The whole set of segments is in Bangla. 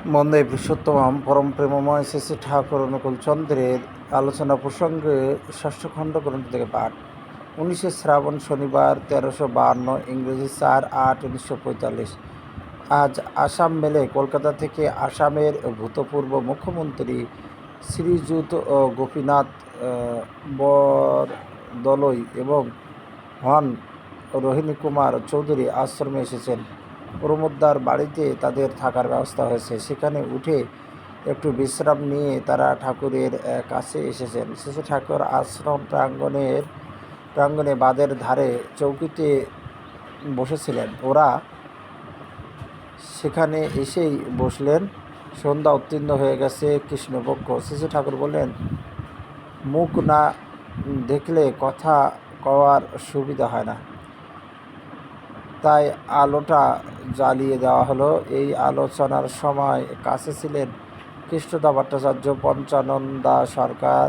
বন্দে পুরুষোত্তম পরম প্রেমময় শ্রী শ্রী ঠাকুর অনুকূল চন্দ্রের আলোচনা প্রসঙ্গে ষষ্ঠ খণ্ড গ্রন্থ থেকে পাঠ। 19শে শ্রাবণ শনিবার 1352 ইংরেজি 4/8/1945। আজ আসাম মেলে কলকাতা থেকে আসামের ভূতপূর্ব মুখ্যমন্ত্রী শ্রীযুত গোপীনাথ বরদলৈ এবং হন রোহিণী কুমার চৌধুরী আশ্রমে এসেছেন। প্রমোদদার বাড়িতে তাদের থাকার ব্যবস্থা হয়েছে। সেখানে উঠে একটু বিশ্রাম নিয়ে তারা ঠাকুরের কাছে এসেছেন। শেষে ঠাকুর আশ্রম প্রাঙ্গণে বাঁধের ধারে চৌকিতে বসেছিলেন। ওরা সেখানে এসেই বসলেন। সন্ধ্যা উত্তীর্ণ হয়ে গেছে। কৃষ্ণপক্ষ। শেষে ঠাকুর বললেন, মুখ না দেখলে কথা কওয়ার সুবিধা হয় না, তাই আলোটা জ্বালিয়ে দেওয়া হলো। এই আলোচনার সময় কাছে ছিলেন কৃষ্ণদা ভট্টাচার্য, পঞ্চানন্দা সরকার,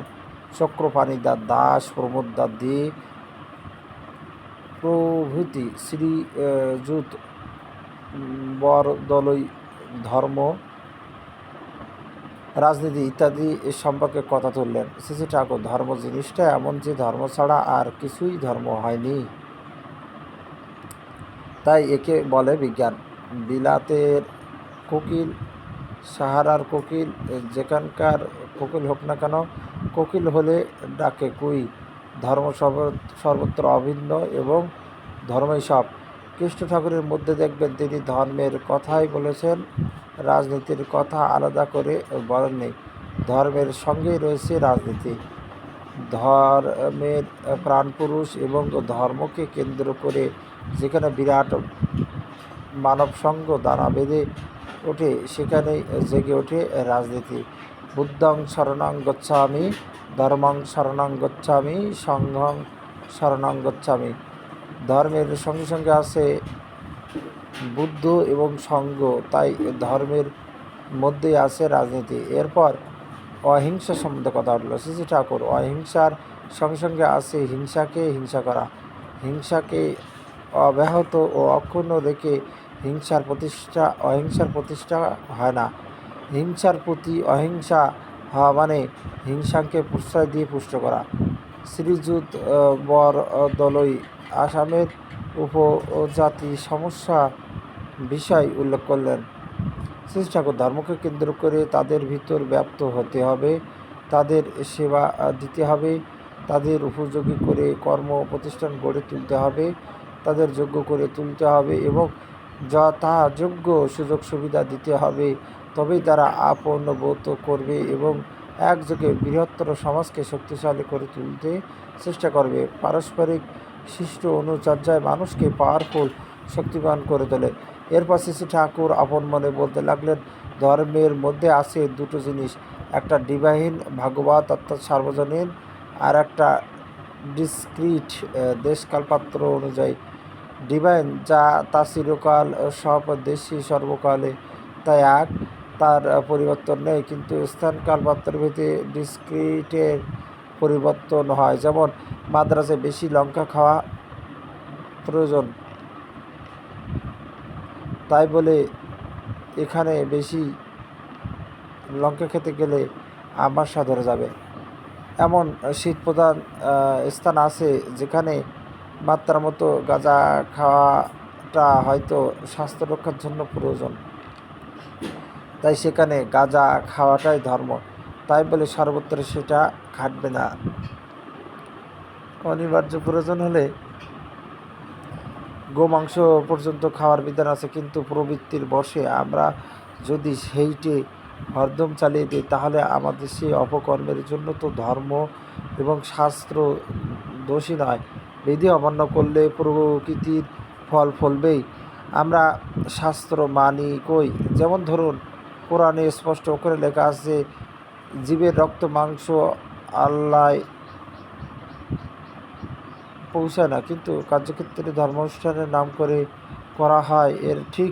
চক্রপাণিদা দাস, প্রমোদদা দে প্রভৃতি। শ্রীযুত বরদলৈ ধর্ম, রাজনীতি ইত্যাদি এ সম্পর্কে কথা তুললেন। শ্রী ঠাকুর, ধর্ম জিনিসটা এমন যে ধর্ম ছাড়া আর কিছুই ধর্ম হয়নি, তাই একে বলে বিজ্ঞান। বিলাতের কোকিল, সাহারার কোকিল, যেখানকার কোকিল হোক না কেন, কোকিল হলে ডাকে কুই। ধর্ম সর্বত্র অভিন্ন এবং ধর্মই সব। কৃষ্ণ ঠাকুরের মধ্যে দেখবেন তিনি ধর্মের কথাই বলেছেন, রাজনীতির কথা আলাদা করে বলেননি। ধর্মের সঙ্গেই রয়েছে রাজনীতি। ধর্মের প্রাণপুরুষ এবং ধর্মকে কেন্দ্র করে যেখানে বিরাট মানবসঙ্গ দানা বেঁধে ওঠে, সেখানেই জেগে ওঠে রাজনীতি। বুদ্ধং শরণং গচ্ছামি, ধর্মং শরণং গচ্ছামি, সংঘং শরণং গচ্ছামি। ধর্মের সঙ্গে সঙ্গে আছে বুদ্ধ এবং সঙ্ঘ, তাই ধর্মের মধ্যেই আছে রাজনীতি। এরপর অহিংসা সম্বন্ধে কথা উঠল। শ্রী ঠাকুর, অহিংসার সঙ্গে সঙ্গে আছে হিংসাকে হিংসা করা। হিংসাকে অব্যাহত ও অক্ষুণ্ণ রেখে অহিংসার প্রতিষ্ঠা হয় না। হিংসার প্রতি অহিংসা হওয়া মানে হিংসাকে প্রশ্রয় দিয়ে পুষ্ট করা। শ্রীযুত বরদলৈ আসামের উপজাতি সমস্যা বিষয় উল্লেখ করলেন। শ্রী ঠাকুর, ধর্মকে কেন্দ্র করে তাদের ভিতর ব্যাপ্ত হতে হবে, তাদের সেবা দিতে হবে, তাদের উপযোগী করে কর্ম প্রতিষ্ঠান গড়ে তুলতে হবে, তাদের যোগ্য করে তুলতে হবে এবং যথাযোগ্য সুযোগ সুবিধা দিতে হবে। তবেই তারা আপন বোধ করবে এবং একযোগে বৃহত্তর সমাজকে শক্তিশালী করে তুলতে চেষ্টা করবে। পারস্পরিক শিষ্ট অনুচর্যায় মানুষকে পাওয়ারফুল, শক্তিবান করে তোলে। এরপর শ্রী ঠাকুর আপন মনে বলতে লাগলেন, ধর্মের মধ্যে আছে দুটো জিনিস, একটা ডিভাইন ভাগবত অর্থাৎ সার্বজনীন, আর একটা ডিসক্রিট দেশকালপাত্র অনুযায়ী। ডিভাইন যা তা চিরকাল, সব দেশই, সর্বকালে, তাই এক, তার পরিবর্তন নেই। কিন্তু স্থান কালপাত্রের ভেদে ডিসক্রিটের পরিবর্তন হয়। যেমন মাদ্রাজে বেশি লঙ্কা খাওয়া প্রয়োজন, তাই বলে এখানে বেশি লঙ্কা খেতে গেলে আমাশা ধরে যাবে। এমন শীতপ্রধান স্থান আছে যেখানে মাত্রার মতো গাঁজা খাওয়াটা হয়তো স্বাস্থ্য রক্ষার জন্য প্রয়োজন, তাই সেখানে গাঁজা খাওয়াটাই ধর্ম। তাই বলে সর্বত্র সেটা খাটবে না। অনিবার্য প্রয়োজন হলে গোমাংস পর্যন্ত খাওয়ার বিধান আছে, কিন্তু প্রবৃত্তির বশে আমরা যদি সেইটে হরদম চালিয়ে দিই, তাহলে আমাদের সেই অপকর্মের জন্য তো ধর্ম এবং শাস্ত্র দোষী নয়। বিধি অমান্য করলে প্রকৃতির ফল ফলবেই। আমরা শাস্ত্র মানি কই? যেমন ধরুন, কোরআনে স্পষ্ট করে লেখা আছে, জীবের রক্ত মাংস আল্লায় পৌঁছায় না, কিন্তু কার্যক্ষেত্রে ধর্মানুষ্ঠানের নাম করে করা হয় এর ঠিক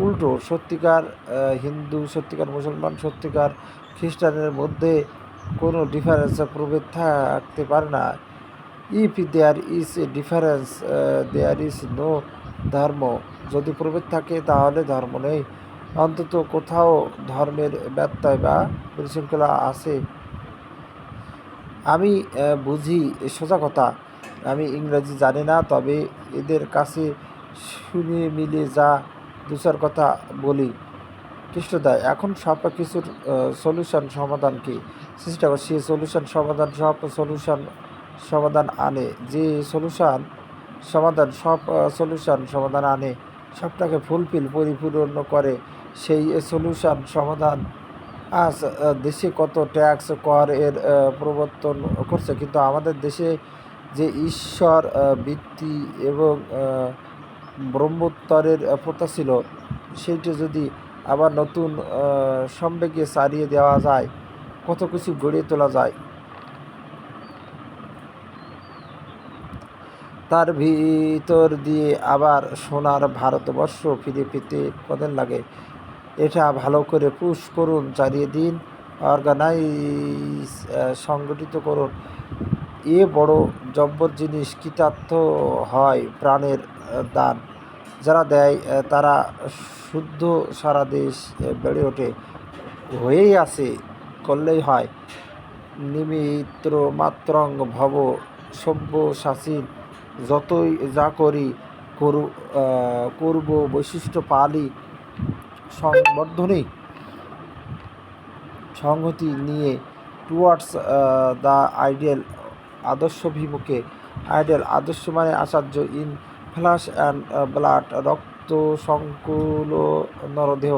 উল্টো। সত্যিকার হিন্দু, সত্যিকার মুসলমান, সত্যিকার খ্রিস্টানের মধ্যে কোনো ডিফারেন্স প্রভেদ থাকতে পারে না। If there is a difference there is no ধর্ম। যদি প্রভেদ থাকে তাহলে ধর্ম নেই। অন্তত কোথাও ধর্মের ব্যত্যয় বা বিশৃঙ্খলা আছে। আমি বুঝি সোজা কথা, আমি ইংরাজি জানি না, তবে এদের কাছে শুনে মিলে যা দু চার কথা বলি। কৃষ্ণদা, এখন সব কিছুর সলিউশন সমাধান কি? চেষ্টা কর সে সলিউশন সমাধান, সব সলিউশন সমাধান আনে, যে সলিউশন সমাধান সব সলিউশন সমাধান আনে, সবটাকে ফুলফিল পরিপূর্ণ করে, সেই সলিউশন সমাধান। আজ দেশে কত ট্যাক্স কর এর প্রবর্তন করছে, কিন্তু আমাদের দেশে যে ঈশ্বর বৃত্তি এবং ব্রহ্মোত্তরের প্রথা ছিল, সেইটা যদি আবার নতুন সম্বেগে চালিয়ে দেওয়া যায়, কত কিছু গড়ে তোলা যায়। তার ভিতর দিয়ে আবার সোনার ভারতবর্ষ ফিরে পেতে কদিন লাগে। এটা ভালো করে পুশ করুন, চালিয়ে দিন, অর্গানাইজ সংগঠিত করুন। এ বড় জব্বর জিনিস। কৃতার্থ হয় প্রাণের দান যারা দেয়, তারা শুদ্ধ। সারা দেশ বেড়ে ওঠে, হয়েই আছে, করলেই হয়। নিমিত্র মাত্রং ভব সভ্য সাচীন। যতই যা করি করব বৈশিষ্ট্য পালি সংবর্ধনী সংহতি নিয়ে টুয়ার্ডস দ্য আইডিয়াল, আদর্শভিমুখে। আইডিয়াল আদর্শ মানে আচার্য, ইন ফ্ল্যাশ অ্যান্ড ব্লাড, রক্ত সংকুল নরদেহ,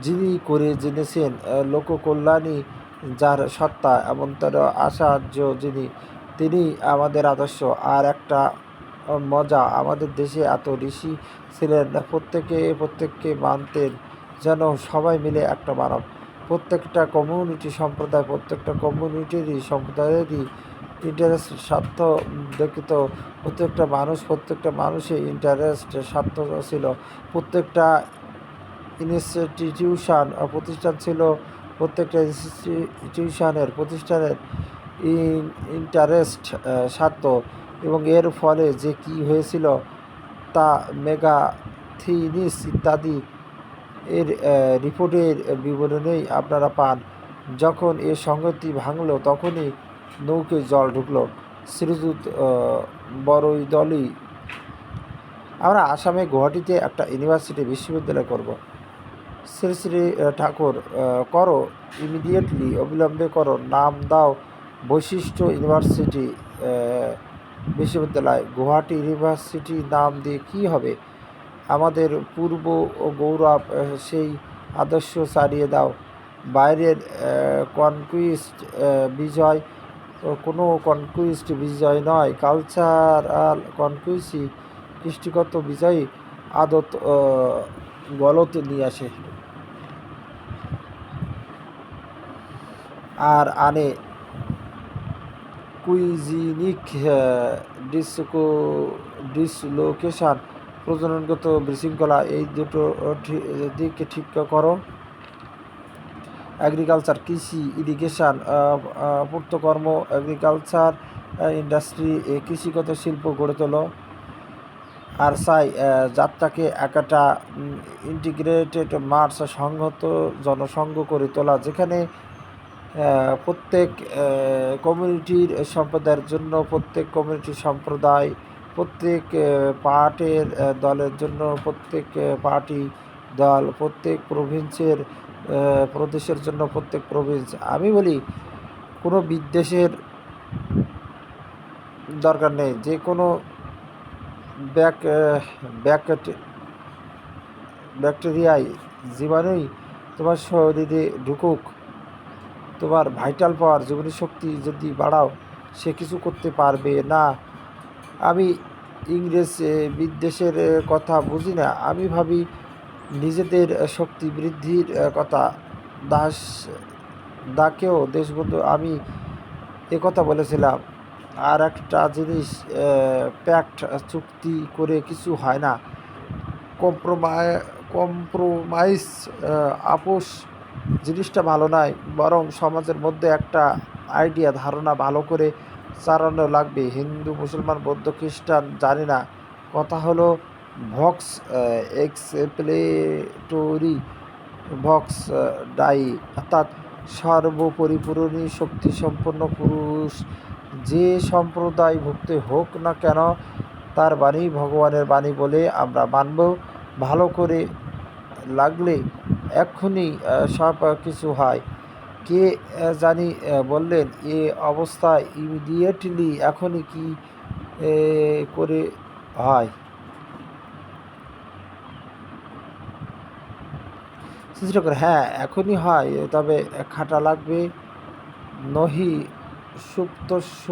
যিনি করে জেনেছেন লোককল্যাণী, যার সত্তা এমনতর আচার্য যিনি, তিনি আমাদের আদর্শ। আর একটা মজা, আমাদের দেশে এত ঋষি ছিলেন, প্রত্যেককে মানতেন যেন সবাই মিলে একটা মানব। প্রত্যেকটা কমিউনিটি সম্প্রদায়, প্রত্যেকটা কমিউনিটিরই সম্প্রদায়েরই ইন্টারেস্ট স্বার্থ দেখিত। প্রত্যেকটা মানুষের ইন্টারেস্ট স্বার্থ ছিল। প্রত্যেকটা ইনস্টিটিউশন প্রতিষ্ঠান ছিল, প্রত্যেকটা প্রতিষ্ঠানের ইন্টারেস্ট স্বার্থ। এবং এর ফলে যে কি হয়েছিল তা মেগাথিনিস ইত্যাদি এর রিপোর্টের বিবরণেই আপনারা পান। যখন এ সংগতি ভাঙল, তখনই নৌকে জল ঢুকল। শ্রীযুত বরৈদলি, আমরা আসামে গুয়াহাটিতে একটা বিশ্ববিদ্যালয় করব। শ্রী শ্রী ঠাকুর, করো, ইমিডিয়েটলি, অবিলম্বে করো। নাম দাও বৈশিষ্ট্য ইউনিভার্সিটি বিশ্ববিদ্যালয়। গুয়াহাটি ইউনিভার্সিটি নাম দিয়ে কী হবে? আমাদের পূর্ব ও গৌরব, সেই আদর্শ চালিয়ে দাও। বাইরের কনকুইস্ট বিজয় কোনো কনকুইস্ট বিজয় নয়, কালচারাল কনকুইস্টই কৃষ্টিগত বিজয়ী আদত গলত নিয়ে আসে আর আনে কুইজিনিক ডিসলোকেশন, প্রজননগত বিশৃঙ্খলা। এই দুটো দিকে ঠিক করো। এগ্রিকালচার, কৃষি, ইরিগেশন, পূর্তকর্ম, এগ্রিকালচার ইন্ডাস্ট্রি, কৃষিগত শিল্প গড়ে তোলো। আর চাই যাত্রাকে একটা ইন্টিগ্রেটেড মার্চ, সংহত জনসংঘ করে তোলা, যেখানে প্রত্যেক কমিউনিটির সম্প্রদায়ের জন্য, প্রত্যেক কমিউনিটির সম্প্রদায়, প্রত্যেক পার্টের দলের জন্য প্রত্যেক পার্টি দল, প্রত্যেক প্রদেশের জন্য প্রত্যেক প্রভিন্স। আমি বলি কোনো বিদ্বেষের দরকার নেই। যে কোনো ব্যাকটেরিয়ায়, জীবাণুই তোমার শরীরে ঢুকুক, তোমার ভাইটাল পাওয়ার, জীবনী শক্তি যদি বাড়াও, সে কিছু করতে পারবে না। আমি ইংরেজ বিদ্বেষের কথা বুঝি না, আমি ভাবি নিজেদের শক্তি বৃদ্ধির কথা। দাকেও দেশবন্ধু, আমি কথা বলেছিলাম। আর একটা জিনিস, প্যাক্ট চুক্তি করে কিছু হয় না। কম্প্রোমাইজ আপোষ জিনিসটা ভালো নয়, বরং সমাজের মধ্যে একটা আইডিয়া, ধারণা ভালো করে চালানো লাগবে। হিন্দু, মুসলমান, বৌদ্ধ, খ্রিস্টান জানি না, কথা হলো ভক্স এক্সপ্লেটোরি। ভক্স ডাই, অর্থাৎ সর্বপরিপূরণী শক্তিসম্পন্ন পুরুষ যে সম্প্রদায়ভুক্ত হোক না কেন, তার বাণী ভগবানের বাণী বলে আমরা মানব। ভালো করে লাগলে এক্ষুনি সব কিছু হয়। কে জানি বললেন, এ অবস্থায় ইমিডিয়েটলি এখনই কি করে হয়? চেষ্টা করে, হ্যাঁ এখনই হয়, তবে খাটা লাগবে। নহি সুপ্তস্য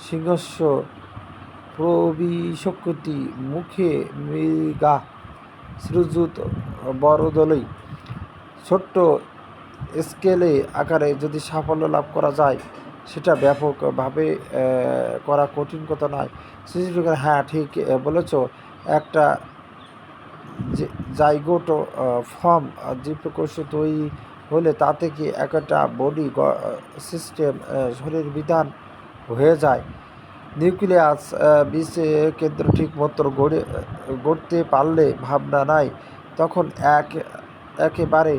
সিংহস্য প্রবিশক্তি মুখে মৃগা। শ্রীযুত বরদলৈ, ছোট্ট স্কেলে আকারে যদি সাফল্য লাভ করা যায়, সেটা ব্যাপকভাবে করা কঠিন কথা নয়। শ্রীযুত, হ্যাঁ ঠিক বলেছ। একটা জাইগোট ফর্ম জীবকোষ তৈরি হলে তা থেকে একটা বডি সিস্টেম, শরীর বিধান হয়ে যায়। নিউক্লিয়াস বীজ কেন্দ্র ঠিক মতো গড়তে পারলে ভাবনা নাই, তখন একেবারে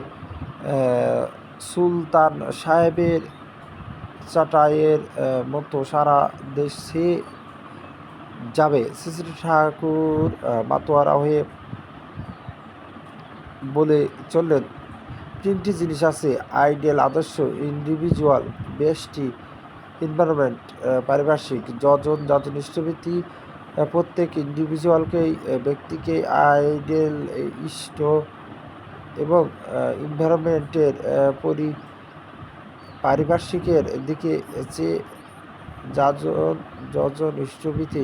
সুলতান সাহেবের চাটাইয়ের মতো সারা দেশ ছেয়ে যাবে। শ্রী ঠাকুর মাতোয়ারা হয়ে বলে চললেন, তিনটি জিনিস আছে: আইডিয়াল আদর্শ, ইন্ডিভিজুয়াল ব্যষ্টি, এনভায়রনমেন্ট পারিপার্শ্বিক। যজন ইষ্টবৃত্তি প্রত্যেক ইন্ডিভিজুয়ালকেই ব্যক্তিকে আইডিয়াল ইষ্ট এবং এনভায়রনমেন্টের পারিপার্শ্বিকের দিকে চেয়ে যজন ইষ্টবৃত্তি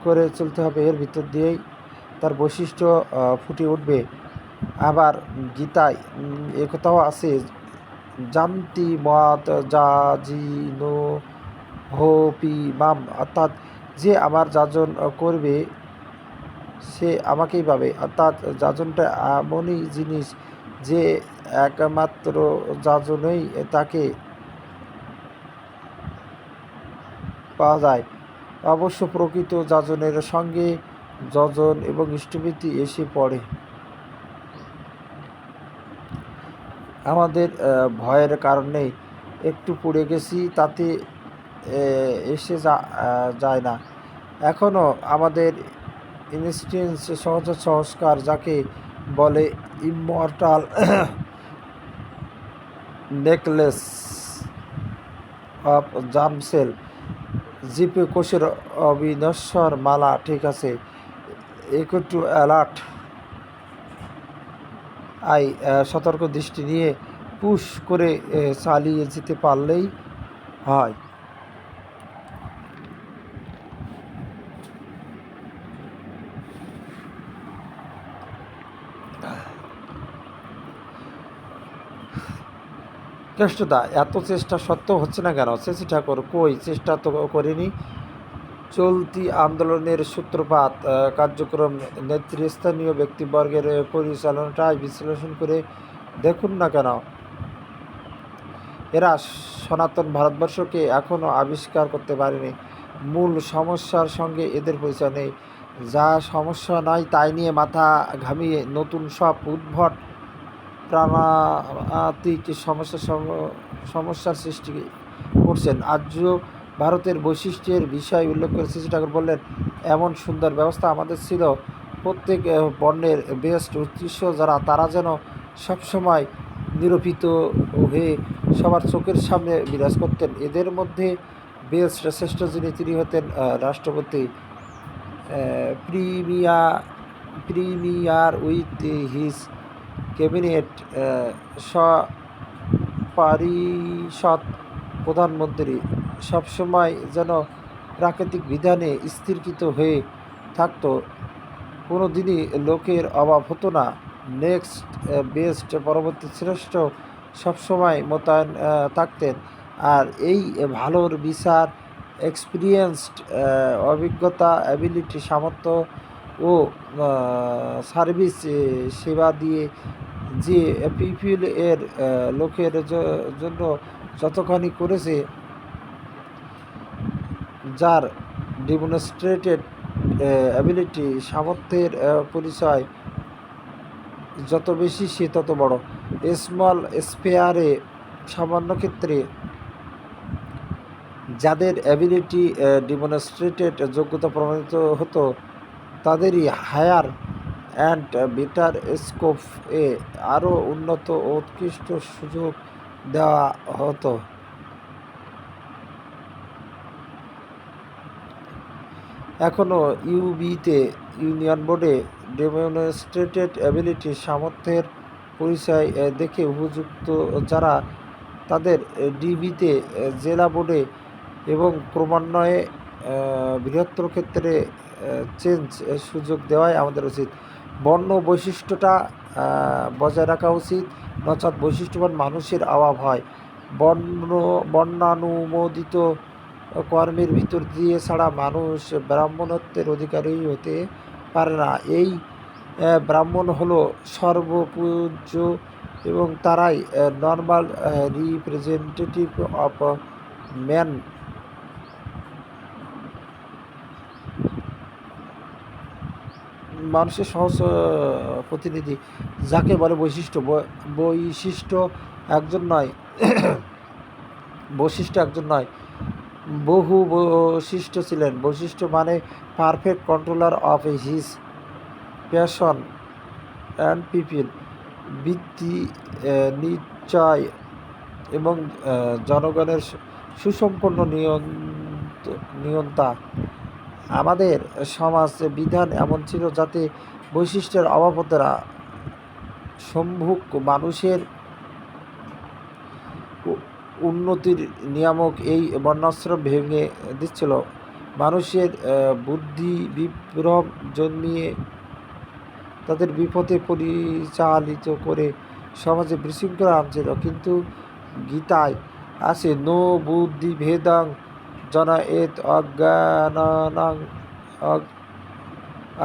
করে চলতে হবে। এর ভিতর দিয়েই তার বৈশিষ্ট্য ফুটে উঠবে। আবার গীতায় একথাও আছে, জানতি মত যাজিনো হোপি মাম, অর্থাৎ যে আমার যাজন করবে সে আমাকেই পাবে। অর্থাৎ যাজনটা এমনই জিনিস যে একমাত্র যাজনেই তাকে পাওয়া যায়। অবশ্য প্রকৃত যাজনের সঙ্গে যজন এবং ইষ্টবৃত্তি এসে পড়ে। আমাদের ভয়ের কারণে একটু পড়ে গেছি, তাতে এসে যায় না। এখনও আমাদের ইনস্টিন্স সহজ সংস্কার, যাকে বলে ইমমর্টাল নেকলেস অফ জার্মসেল, জিপে কোষের অবিনশ্বর মালা, ঠিক আছে। একটু অ্যালার্ট আই, সতর্ক দৃষ্টি নিয়ে পুশ করে চালিয়ে যেতে পারলেই হয়। কেষ্টদা, এত চেষ্টা সত্ত্বেও হচ্ছে না কেন? শ্রী ঠাকুর, কই চেষ্টা তো করিনি। চলতি আন্দোলনের সূত্রপাত, কার্যক্রম, নেতৃস্থানীয় ব্যক্তিবর্গের পরিচালনাটাই বিশ্লেষণ করে দেখুন না কেন। এরা সনাতন ভারতবর্ষকে এখনও আবিষ্কার করতে পারেনি। মূল সমস্যার সঙ্গে এদের পরিচয় নেই। যা সমস্যা নয় তাই নিয়ে মাথা ঘামিয়ে নতুন সব উদ্ভট প্রাণান্তিক সমস্যার সৃষ্টি করছেন। আর্য ভারতের বৈশিষ্ট্যের বিষয় উল্লেখ করে শ্রী ঠাকুর বললেন, এমন সুন্দর ব্যবস্থা আমাদের ছিল। প্রত্যেক বর্ণের বেস্ট উৎকৃষ্ট যারা, তারা যেন সবসময় নিরূপিত হয়ে সবার চোখের সামনে বিরাজ করতেন। এদের মধ্যে বেস্ট শ্রেষ্ঠ যিনি, তিনি হতেন রাষ্ট্রপতি প্রিমিয়ার উইথ হিজ ক্যাবিনেট, সপরিষদ প্রধানমন্ত্রী। সবসময় যেন প্রাকৃতিক বিধানে স্থিরকৃত হয়ে থাকতো, কোনো দিনই লোকের অভাব হতো না। নেক্সট বেস্ট, পরবর্তী শ্রেষ্ঠ সবসময় মোতায়েন থাকতেন। আর এই ভালোর বিচার এক্সপিরিয়েন্সড, অভিজ্ঞতা, অ্যাবিলিটি, সামর্থ্য ও সার্ভিস সেবা দিয়ে যে পিপিএল এর লোকের জন্য যতখানি করেছে, যার ডেমনস্ট্রেটেড অ্যাবিলিটি, সামর্থ্যের পরিচয় যত বেশি সে তত বড়। স্মল স্পেয়ারে সামান্য ক্ষেত্রে যাদের অ্যাবিলিটি ডিমনস্ট্রেটেড যোগ্যতা প্রমাণিত হতো তাদেরই হায়ার অ্যান্ড বেটার স্কোপ এ আরও উন্নত ও উৎকৃষ্ট সুযোগ দেওয়া হতো। এখনও ইউবিতে ইউনিয়ন বোর্ডে ডেমনস্ট্রেটেড অ্যাবিলিটি সামর্থ্যের পরিচয় দেখে উপযুক্ত যারা তাদের ডিবিতে জেলা বোর্ডে এবং ক্রমান্বয়ে বৃহত্তর ক্ষেত্রে চেঞ্জ সুযোগ দেওয়াই আমাদের উচিত। বর্ণ বৈশিষ্ট্যটা বজায় রাখা উচিত, নচেৎ বৈশিষ্ট্যবান মানুষের অভাব হয়। বর্ণানুমোদিত কর্মের ভিতর দিয়ে ছাড়া মানুষ ব্রাহ্মণত্বের অধিকারী হতে পারে না। এই ব্রাহ্মণ হলো সর্বপূজ্য এবং তারাই নর্মাল রিপ্রেজেন্টেটিভ অফ ম্যান। মানুষের সহজ প্রতিনিধি যাকে বলে বৈশিষ্ট্য। বৈশিষ্ট্য একজন নয় বৈশিষ্ট্য একজন নয়, বহু বৈশিষ্ট্য ছিলেন। বৈশিষ্ট্য মানে perfect controller of his passion and people, বৃত্তি, নিশ্চয় এবং জনগণের সুসম্পন্ন নিয়ন্তা। আমাদের সমাজ বিধান এমন ছিল যাতে বৈশিষ্ট্যের অভাব হতো না। সম্মুখ মানুষের উন্নতির নিয়ামক এই বর্ণাশ্রম ভেঙে দিচ্ছিল। মানুষের বুদ্ধি বিভ্রম জন্মিয়ে তাদের বিপথে পরিচালিত করে সমাজে বিশৃঙ্খলা আনছিল। কিন্তু গীতায় আছে নো বুদ্ধি ভেদাং জনা এত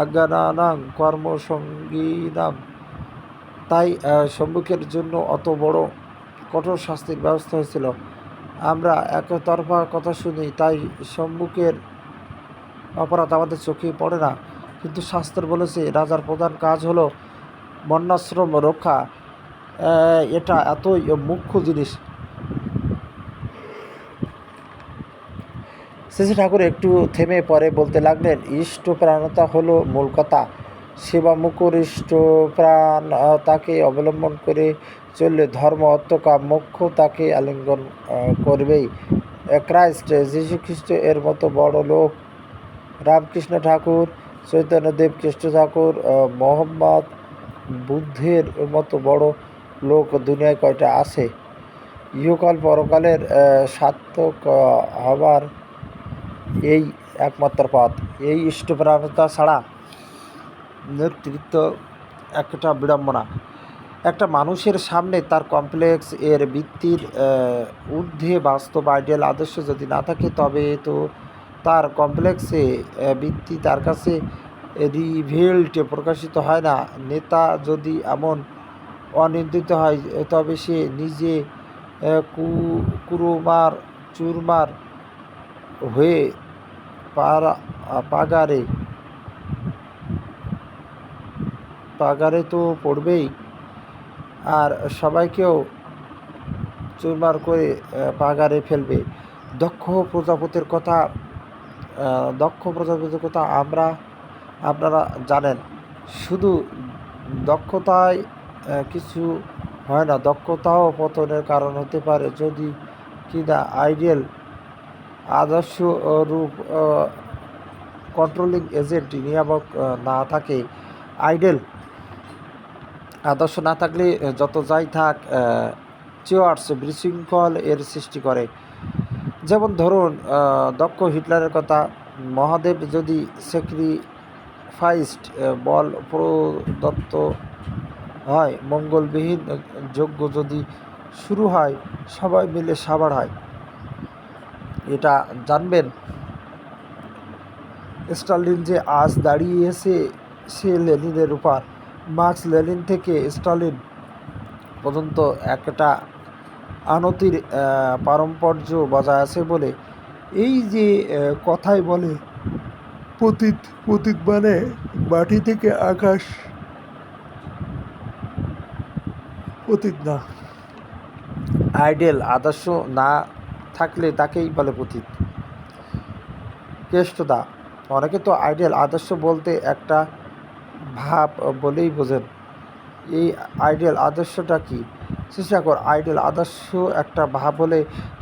অজ্ঞানানাং কর্মসঙ্গীনাম। তাই সম্মুখের জন্য অত বড় কঠোর শাস্তির ব্যবস্থা হয়েছিল। আমরা একতরফা কথা শুনি, তাই সম্মুখের অপরাধ আমাদের চোখে পড়ে না। কিন্তু শাস্ত্র বলেছে রাজার প্রধান কাজ হলো বর্ণাশ্রম রক্ষা। এটা এতই মুখ্য জিনিস। শ্রী ঠাকুর একটু থেমে পরে বলতে লাগলেন, ইষ্টপ্রাণতা হলো মূল কথা। সেবামুখর ইষ্টপ্রাণতাকে অবলম্বন করে চললে ধর্ম অর্থকাম মোক্ষ তাকে আলিঙ্গন করবেই। ক্রাইস্ট যীশুখ্রিস্ট এর মতো বড় লোক, রামকৃষ্ণ ঠাকুর, চৈতন্যদেব, কৃষ্ণ ঠাকুর, মোহাম্মদ বুদ্ধের মতো বড় লোক দুনিয়ায় কয়টা আছে? ইহকাল পরকালের সার্থক হবার এই একমাত্র পথ। এই ইষ্টপ্রাণতা ছাড়া নেতৃত্ব একটা বিড়ম্বনা। একটা মানুষের সামনে তার কমপ্লেক্স এর ভিত্তির ঊর্ধ্বে বাস্তব আইডিয়াল আদর্শ যদি না থাকে, তবে তো তার কমপ্লেক্সে ভিত্তি তার কাছে রিভেল্ট প্রকাশিত হয় না। নেতা যদি এমন অনিন্দিত হয় তবে সে নিজে চুরমার হয়ে পাগারে তো পড়বেই, আর সবাইকেও চুরমার করে পাগারে ফেলবে। দক্ষ প্রজাপতির কথা আপনারা জানেন। শুধু দক্ষতায় কিছু হয় না, দক্ষতাও পতনের কারণ হতে পারে যদি কিনা আইডিয়াল আদর্শ রূপ কন্ট্রোলিং এজেন্ট নিয়ামক না থাকে। আইডিয়াল আদর্শ না থাকলে যত যাই থাক চিয়ার্স বিশৃঙ্খল এর সৃষ্টি করে। যেমন ধরুন দক্ষ হিটলারের কথা। মহাদেব যদি স্যাক্রিফাইসড বল প্রদত্ত হয়, মঙ্গলবিহীন যজ্ঞ যদি শুরু হয়, সবাই মিলে সাবার হয়। এটা জানবেন স্টালিন যে আজ দাঁড়িয়েছে সে লেনিনের উপর। মার্কস লেনিন থেকে স্টালিন পর্যন্ত একটা আনতির পারম্পর্য বজায় আছে বলে এই যে কথাই বলে পতিত মানে মাটি থেকে আকাশ পতীত না। আইডিয়াল আদর্শ না থাকলে তাকেই বলে পতীত। কেষ্টদা, অনেকে তো আইডিয়াল আদর্শ বলতে একটা ভাব বলেই বোঝেন। এই আইডিয়াল আদর্শটা কি? চেষ্টা কর। আইডিয়াল আদর্শ একটা ভাব হলে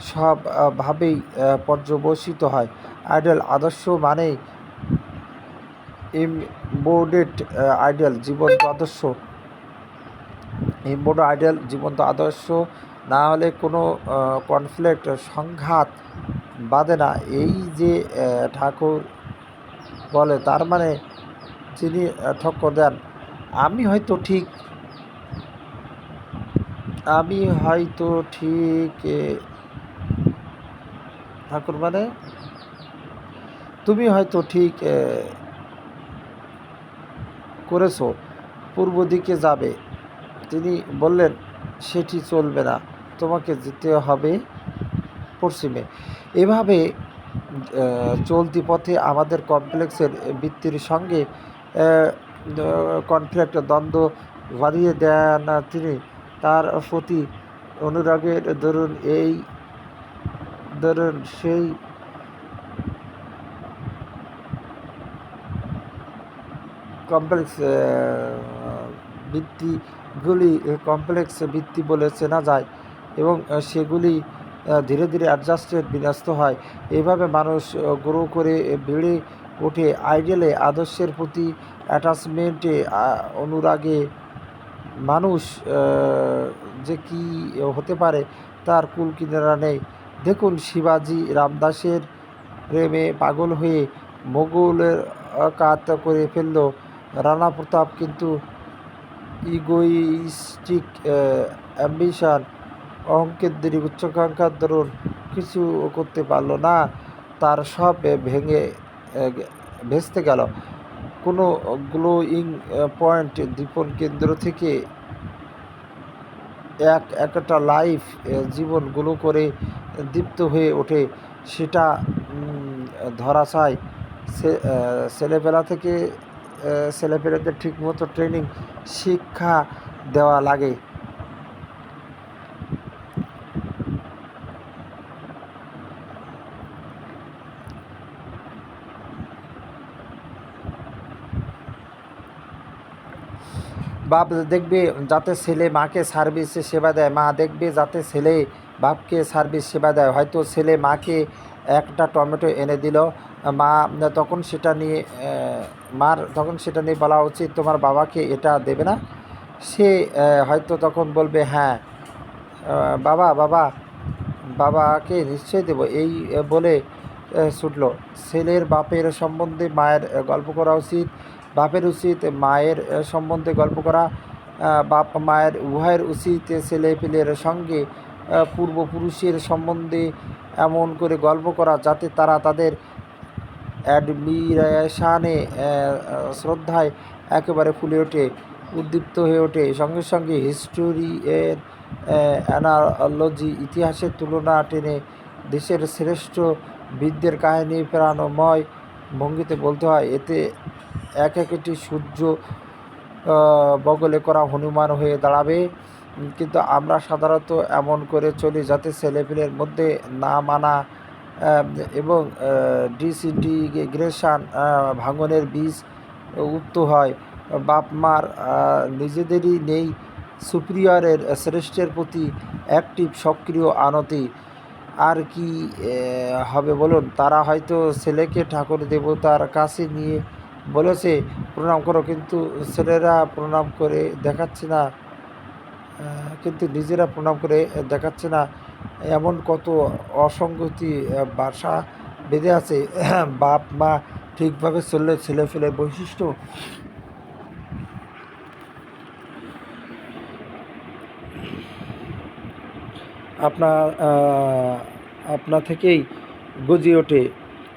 সব ভাবেই পর্যবসিত হয়। আইডিয়াল আদর্শ মানেই এমবোডেড আইডিয়াল জীবন্ত আদর্শ। এমবোড আইডিয়াল জীবন্ত আদর্শ না হলে কোনো কনফ্লিক্ট সংঘাত বাধে না। এই যে ঠাকুর বলে, তার মানে যিনি ঠক্কর দেন, আমি হয়তো ঠিক ঠাকুর মানে তুমি হয়তো ঠিক করেছো, পূর্ব দিকে যাবে। তিনি বললেন, সেটি চলবে না, তোমাকে যেতে হবে পশ্চিমে। এভাবে চলতি পথে আমাদের কমপ্লেক্সের বৃত্তির সঙ্গে কনফ্লিক্ট দ্বন্দ্ব বাড়িয়ে দেন তিনি। তার প্রতি অনুরাগের ধরুন সেই কমপ্লেক্স কমপ্লেক্স বৃত্তি বলে চেনা যায় এবং সেগুলি ধীরে ধীরে অ্যাডজাস্টেড বিন্যস্ত হয়। এইভাবে মানুষ গ্রো করে বেড়ে ওঠে। আইডিয়ালে আদর্শের প্রতি অ্যাটাচমেন্টে অনুরাগে মানুষ যে কি হতে পারে তার কুল কিনারা নেই। দেখুন, শিবাজি রামদাসের প্রেমে পাগল হয়ে মোগলের কাত করে ফেলল। রানা প্রতাপ কিন্তু ইগোইস্টিক অ্যাম্বিশন, অহংকের দৃঢ় উচ্চাকাঙ্ক্ষার দরুন কিছু করতে পারল না। তার সব ভেস্তে গেল। কোনো গ্লোয়িং পয়েন্ট দীপন কেন্দ্র থেকে একটা লাইফ জীবন গ্লো করে দীপ্ত হয়ে ওঠে। সেটা ধরাশায় ছেলেপেলেদের ঠিকমতো ট্রেনিং শিক্ষা দেওয়া লাগে। বাপ দেখবে যাতে ছেলে মাকে সার্ভিস সেবা দেয়, মা দেখবে যাতে ছেলে বাপকে সার্ভিস সেবা দেয়। হয়তো ছেলে মাকে একটা টমেটো এনে দিল, মার তখন সেটা নিয়ে বলা উচিত, তোমার বাবাকে এটা দেবে না? সে হয়তো তখন বলবে, হ্যাঁ বাবাকে নিশ্চয়ই দেবো, এই বলে ছুটল। ছেলের বাপের সম্বন্ধে মায়ের গল্প করা উচিত, বাপের উচিত মায়ের সম্বন্ধে গল্প করা। বাপ মায়ের উভয়ের উচিত ছেলেপিলের সঙ্গে পূর্বপুরুষের সম্বন্ধে এমন করে গল্প করা যাতে তারা তাদের অ্যাডমিরেশানে শ্রদ্ধায় একেবারে ফুলে ওঠে, উদ্দীপ্ত হয়ে ওঠে। সঙ্গে সঙ্গে হিস্টোরি এর অ্যানালজি, ইতিহাসের তুলনা টেনে দেশের শ্রেষ্ঠ বীরদের কাহিনী প্রাণময় ভঙ্গিতে বলতে হয়। এতে একটি সূর্য বগলে করা হনুমান হয়ে দাঁড়াবে। কিন্তু আমরা সাধারণত এমন করে চলি যাতে ছেলেপিলের মধ্যে না মানা এবং ডিসইন্টিগ্রেশন ভাঙনের বীজ উক্ত হয়। বাপ মার নিজেদেরই নেই সুপিরিয়রের শ্রেষ্ঠের প্রতি অ্যাক্টিভ সক্রিয় আনতি। আর কি হবে বলুন? তারা হয়তো ছেলেকে ঠাকুর দেবতার কাছে নিয়ে বলেছে প্রণাম করো, কিন্তু ছেলেরা প্রণাম করে দেখাচ্ছে না, কিন্তু নিজেরা প্রণাম করে দেখাচ্ছে না। এমন কত অসঙ্গতি বাসা বেঁধে আছে। বাপ মা ঠিকভাবে চললে ছেলেফেলের বৈশিষ্ট্য আপনা থেকেই গজিয়ে ওঠে।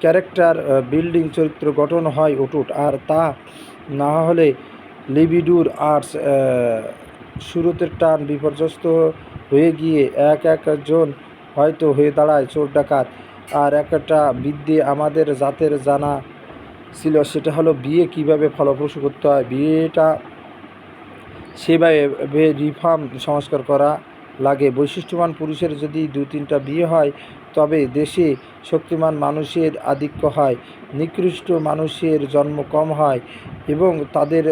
ক্যারেক্টার বিল্ডিং, চরিত্র গঠন হয় অটুট। আর তা না হলে লিবিডুর আর্টস শুরুতে টান বিপর্যস্ত হয়ে গিয়ে একজন হয়তো হয়ে দাঁড়ায় চোর ডাকাত। আর একটা বিদ্যে আমাদের জাতের জানা ছিল, সেটা হলো বিয়ে কীভাবে ফলপ্রসূ করতে হয়। বিয়েটা সেভাবে রিফর্ম সংস্কার করা লাগে। বৈশিষ্ট্যবান পুরুষের যদি 2-3টা বিয়ে হয় তবে দেশে শক্তিমান মানুষের আধিক্য হয়, নিকৃষ্ট মানুষের জন্ম কম হয় এবং তাদের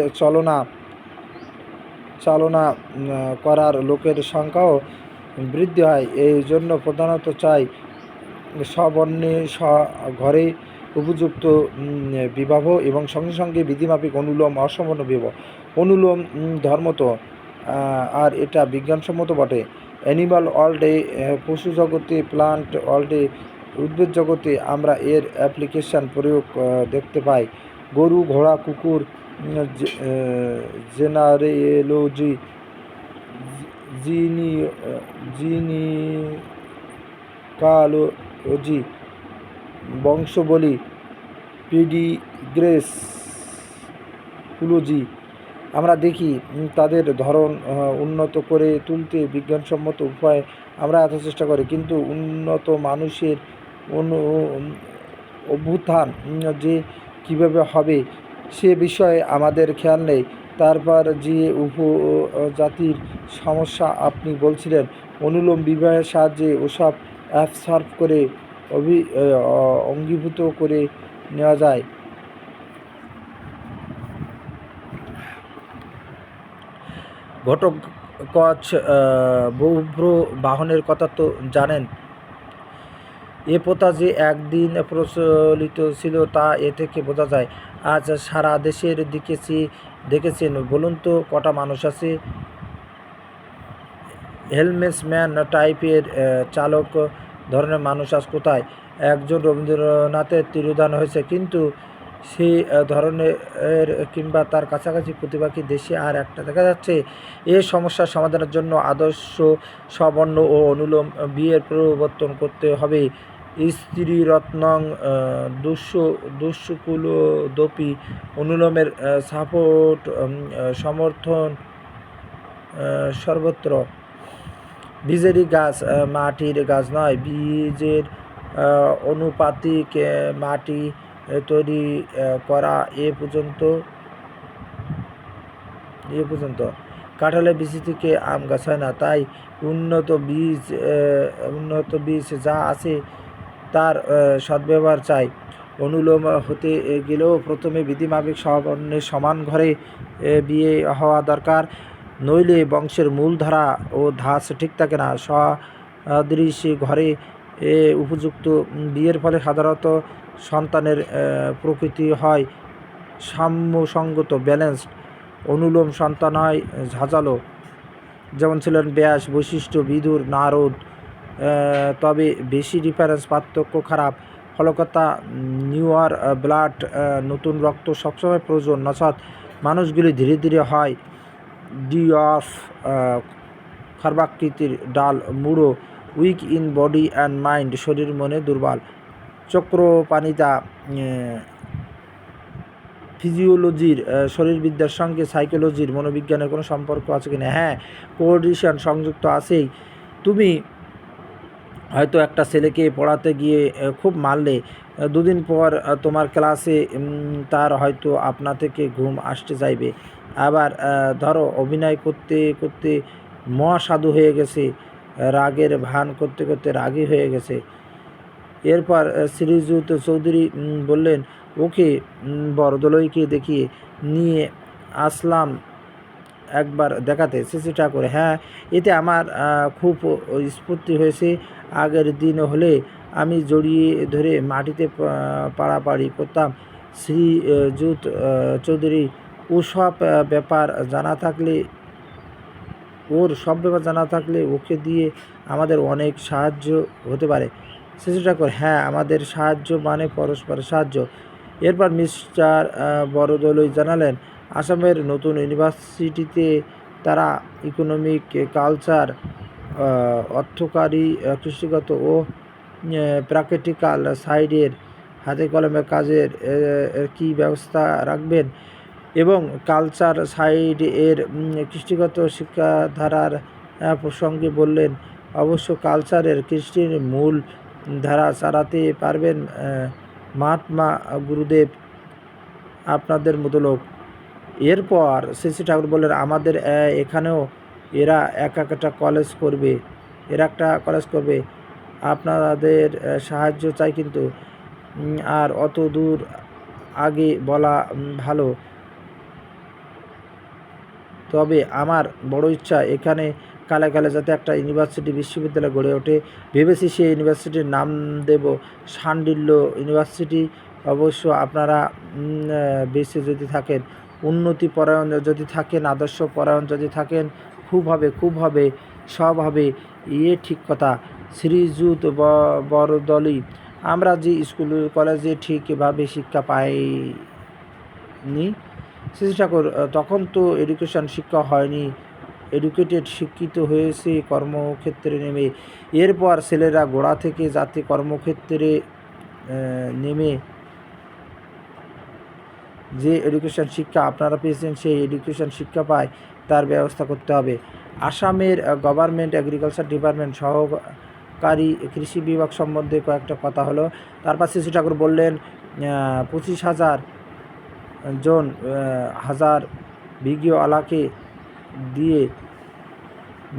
চালনা করার লোকের সংখ্যাও বৃদ্ধি হয়। এই জন্য প্রধানত চাই স্ববর্ণে ঘরে উপযুক্ত বিবাহ এবং সঙ্গে সঙ্গে বিধিমাফিক অনুলোম অসম্পন্ন বিবাহ। অনুলোম ধর্মত আর এটা বিজ্ঞানসম্মত বটে। অ্যানিমাল ওয়ার্ল্ডে, পশু জগতে, প্লান্ট ওয়ার্ল্ডে, উদ্ভিদ জগতে আমরা এর অ্যাপ্লিকেশান প্রয়োগ দেখতে পাই। গরু, ঘোড়া, কুকুর, জেনারেলজি, জিনিকালজি, বংশবলি, পেডিগ্রেসিওলজি আমরা দেখি তাদের ধরন উন্নত করে তুলতে বিজ্ঞানসম্মত উপায়ে আমরা এত চেষ্টা করি, কিন্তু উন্নত মানুষের অভ্যুত্থান যে কীভাবে হবে সে বিষয়ে আমাদের খেয়াল নেই। তারপর যে উপজাতির সমস্যা আপনি বলছিলেন, অনুলোম বিবাহের সাহায্যে ওসব অ্যাবসর্ব করে অঙ্গীভূত করে নেওয়া যায়। ঘটোৎকচ বহুব্র বাহনের কথা তো জানেন। এ প্রথা যে একদিন প্রচলিত ছিল তা এ থেকে বোঝা যায়। আজ সারা দেশের দিকে দেখেছেন, বলুন তো কটা মানুষ আছে? হেলমেসম্যান টাইপের চালক ধরনের মানুষ আজ কোথায়? একজন রবীন্দ্রনাথের তিরোধান হয়েছে, কিন্তু সেই ধরনের কিংবা তার কাছাকাছি প্রতিবাকী দেশে আর একটা দেখা যাচ্ছে। এ সমস্যার সমাধানের জন্য আদর্শ স্ববর্ণ ও অনুলোম বিয়ের প্রবর্তন করতে হবে। স্ত্রীরত্নং দুঃশুকুলোদপি অনুলোমের সাপোর্ট সমর্থন সর্বত্র। বীজেরই গাছ, মাটির গাছ নয়। বীজের অনুপাতিক মাটি তৈরি করা এ পর্যন্ত। কাঁঠালের বীজ থেকে আম গাছ হয় না, তাই উন্নত বীজ যা আছে তার সদ্ব্যবহার চাই। অনুলোম হতে গেলেও প্রথমে বিধিমাফিক স্ববর্ণের সমান ঘরে বিয়ে হওয়া দরকার, নইলে বংশের মূলধারা ও ধাঁচ ঠিক থাকে না। সদৃশ ঘরে উপযুক্ত বিয়ের ফলে সাধারণত সন্তানের প্রকৃতি হয় সাম্যসঙ্গত, ব্যালেন্সড। অনুলোম সন্তান হয় ঝাঁঝালো, যেমন ছিলেন ব্যাস, বৈশিষ্ট্য, বিদুর, নারদ। তবে বেশি ডিফারেন্স, পার্থক্য খারাপ। ফলকতা নিউয়ার ব্লাড, নতুন রক্ত সবসময় প্রয়োজন, নচেত মানুষগুলি ধীরে ধীরে হয় ডিওয়ার্ফ, খর্বাকৃতির, ডাল, মুড়ো, weak in body and mind, শরীর মনে দুর্বল। চক্রপাণিতা ফিজিওলজির, শরীরবিদ্যার সঙ্গে সাইকোলজির, মনোবিজ্ঞানের কোনো সম্পর্ক আছে কিনা? হ্যাঁ, কোঅর্ডিনেশন সংযুক্ত আছেই। তুমি হয়তো একটা ছেলেকে পড়াতে গিয়ে খুব মারলে, দুদিন পর তোমার ক্লাসে তার হয়তো আপনা থেকে ঘুম আসতে চাইবে। আবার ধরো অভিনয় করতে করতে মহাসাধু হয়ে গেছে, রাগের ভান করতে করতে রাগী হয়ে গেছে। এরপর শ্রীযুত চৌধুরী বললেন, ওকে বরদলইকে দেখিয়ে নিয়ে আসলাম একবার দেখাতে। সিসি ঠাকুর: হ্যাঁ, এতে আমার খুব স্ফূর্তি হয়েছে। আগের দিন হলে আমি জড়িয়ে ধরে মাটিতে পাড়াপাড়ি করতাম। শ্রীযুত চৌধুরী: ওর সব ব্যাপার জানা থাকলে ওকে দিয়ে আমাদের অনেক সাহায্য হতে পারে। সিসি ঠাকুর: হ্যাঁ, আমাদের সাহায্য মানে পরস্পরের সাহায্য। এরপর মিস্টার বরদলৈ জানালেন, আসামের নতুন ইউনিভার্সিটিতে তারা ইকোনমিক, কালচার, অর্থকারী, কৃষিগত ও প্র্যাকটিক্যাল সাইডের হাতে কলমে কাজের কি ব্যবস্থা রাখবেন, এবং কালচার সাইড এর কৃষ্টিগত শিক্ষাধারার প্রসঙ্গে বললেন, অবশ্য কালচারের কৃষ্টির মূল ধারা চালাতে পারবেন মহাত্মা গুরুদেব আপনাদের মতো লোক। এরপর শ্রী ঠাকুর বললেন, আমাদের এখানেও এরা একটা কলেজ করবে, আপনাদের সাহায্য চাই কিন্তু। আর অত দূর আগে বলা ভালো। তবে আমার বড় ইচ্ছা এখানে কালে কালে যাতে একটা ইউনিভার্সিটি বিশ্ববিদ্যালয় গড়ে ওঠে। ভেবেছি সেই ইউনিভার্সিটির নাম দেব শাণ্ডিল্য ইউনিভার্সিটি। অবশ্য আপনারা বেঁচে যদি থাকেন, উন্নতি পরায়ণ যদি থাকেন, আদর্শ পরায়ণ যদি থাকেন, খুব হবে, সব হবে। ঠিক কথা শ্রীযুত বরদলি। আমরা যে স্কুল কলেজে ঠিকভাবে শিক্ষা পাইনি শ্রী ঠাকুর, তখন তো এডুকেশন শিক্ষা হয়নি, শিক্ষিত হয়েছে কর্মক্ষেত্রে নেমে। এরপর ছেলেরা গোড়া থেকে যাতে কর্মক্ষেত্রে নেমে যে এডুকেশন শিক্ষা আপনারা পেয়েছেন সেই এডুকেশন শিক্ষা পায়, তার ব্যবস্থা করতে হবে। আসামের গভর্নমেন্ট এগ্রিকালচার ডিপার্টমেন্ট সহকারী কৃষি বিভাগ সম্বন্ধে কয়েকটা কথা হলো। তারপর শ্রী ঠাকুর বললেন, 25,000 জন হাজার বিঘিওয়ালাকে দিয়ে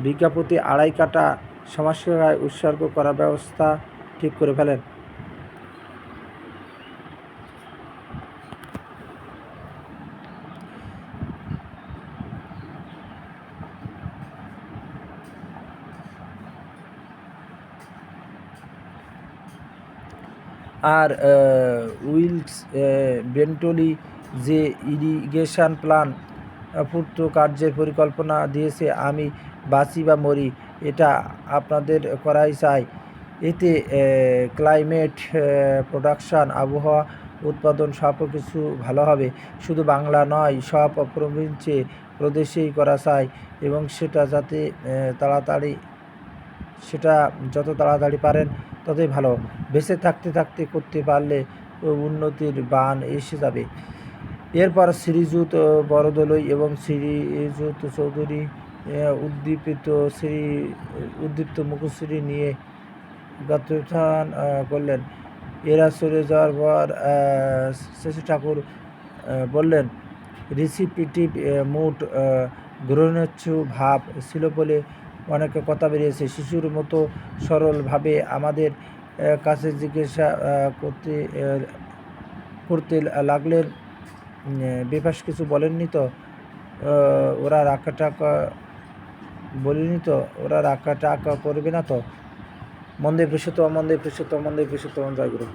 বিঘা প্রতি 2.5 কাঠা সমাজসেবায় উৎসর্গ করার ব্যবস্থা ঠিক করে ফেলেন। আর উইলস বেন্টলি যে ইরিগেশন প্ল্যান পূর্ত কার্যের পরিকল্পনা দিয়েছে, আমি বাঁচি বা মরি এটা আপনাদের করাই চাই। এতে ক্লাইমেট প্রোডাকশান, আবহাওয়া উৎপাদন সব কিছু ভালো হবে। শুধু বাংলা নয়, সব প্রদেশেই করা চাই, এবং সেটা যত তাড়াতাড়ি পারেন ততই ভালো। বেঁচে থাকতে করতে পারলে উন্নতির বান এসে যাবে। এরপর শ্রীযুত বরদলৈ এবং শ্রীযুত চৌধুরী উদ্দীপ্ত মুখশ্রী নিয়ে গাত্রোত্থান করলেন। এরা চলে যাওয়ার পর শ্রী ঠাকুর বললেন, রিসিপিটিভ মুড, গ্রহণোচ্ছু ভাব ছিল বলে অনেকে কথা বেরিয়েছে। শিশুর মতো সরলভাবে আমাদের কাছে জিজ্ঞাসা করতে লাগলেন, বেফাস কিছু বলেননি তো? ওরা রাগটাকা করবে না তো? মন্দে পুরুষোত্তম জয়গুরু।